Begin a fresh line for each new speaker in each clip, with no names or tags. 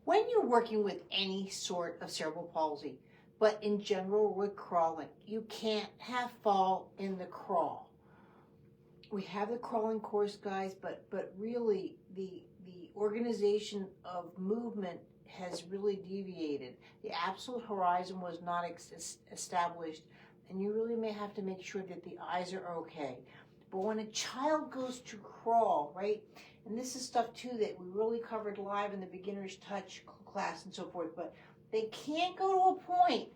When you're working with any sort of cerebral palsy, but in general with crawling, you can't have fall in the crawl. We have the crawling course, guys, but really the organization of movement has really deviated. The absolute horizon was not established, and you really may have to make sure that the eyes are okay. But when a child goes to crawl, right, and this is stuff too that we really covered live in the beginner's touch class and so forth, but they can't go to a point,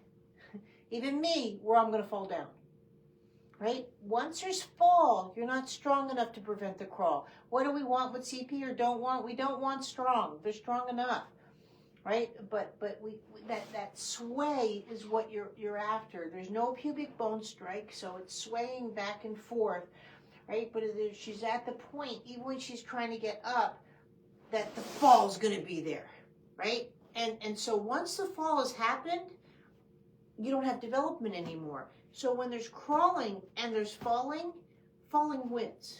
even me, where I'm going to fall down. Right? Once there's fall, you're not strong enough to prevent the crawl. What do we want with CP or don't want? We don't want strong. They're strong enough, right? But that sway is what you're after. There's no pubic bone strike, so it's swaying back and forth, right? But she's at the point, even when she's trying to get up, that the fall's going to be there, right? And so once the fall has happened, you don't have development anymore. So when there's crawling and there's falling wins,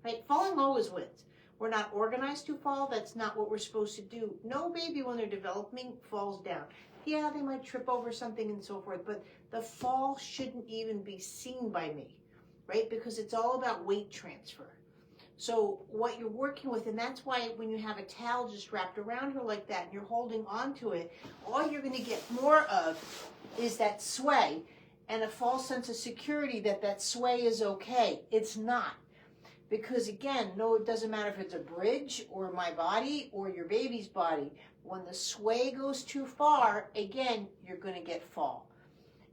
right? Falling always wins. We're not organized to fall. That's not what we're supposed to do. No baby, when they're developing, falls down. Yeah, they might trip over something and so forth, but the fall shouldn't even be seen by me, right? Because it's all about weight transfer. So what you're working with, and that's why when you have a towel just wrapped around her like that and you're holding onto it, all you're going to get more of is that sway and a false sense of security that sway is okay. It's not. Because again, no, it doesn't matter if it's a bridge or my body or your baby's body. When the sway goes too far, again, you're going to get fall.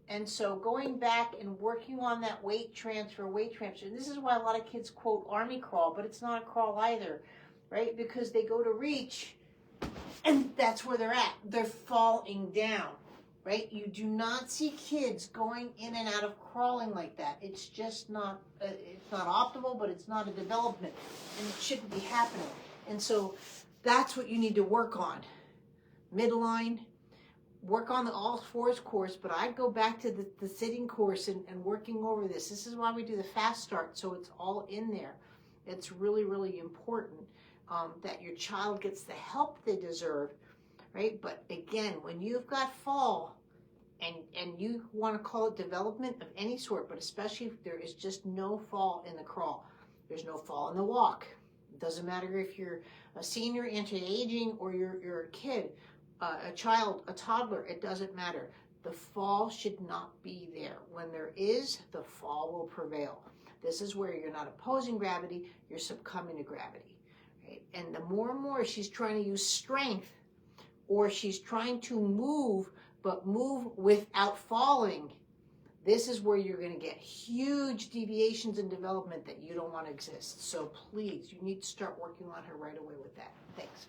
And so going back and working on that weight transfer, and this is why a lot of kids quote army crawl, but it's not a crawl either, right? Because they go to reach and that's where they're at. They're falling down. Right? You do not see kids going in and out of crawling like that. It's just not, it's not optimal, but it's not a development, and it shouldn't be happening. And so that's what you need to work on. Midline, work on the all fours course, but I'd go back to the sitting course and working over this. This is why we do the fast start, so it's all in there. It's really, really important that your child gets the help they deserve, right? But again, when you've got fall, and you want to call it development of any sort, but especially if there is just no fall in the crawl. There's no fall in the walk. It doesn't matter if you're a senior, anti-aging, or you're a kid, a child, a toddler, it doesn't matter. The fall should not be there. When there is, the fall will prevail. This is where you're not opposing gravity, you're succumbing to gravity. Right? And the more and more she's trying to use strength, or she's trying to move, but move without falling, this is where you're going to get huge deviations in development that you don't want to exist. So please, you need to start working on her right away with that. Thanks.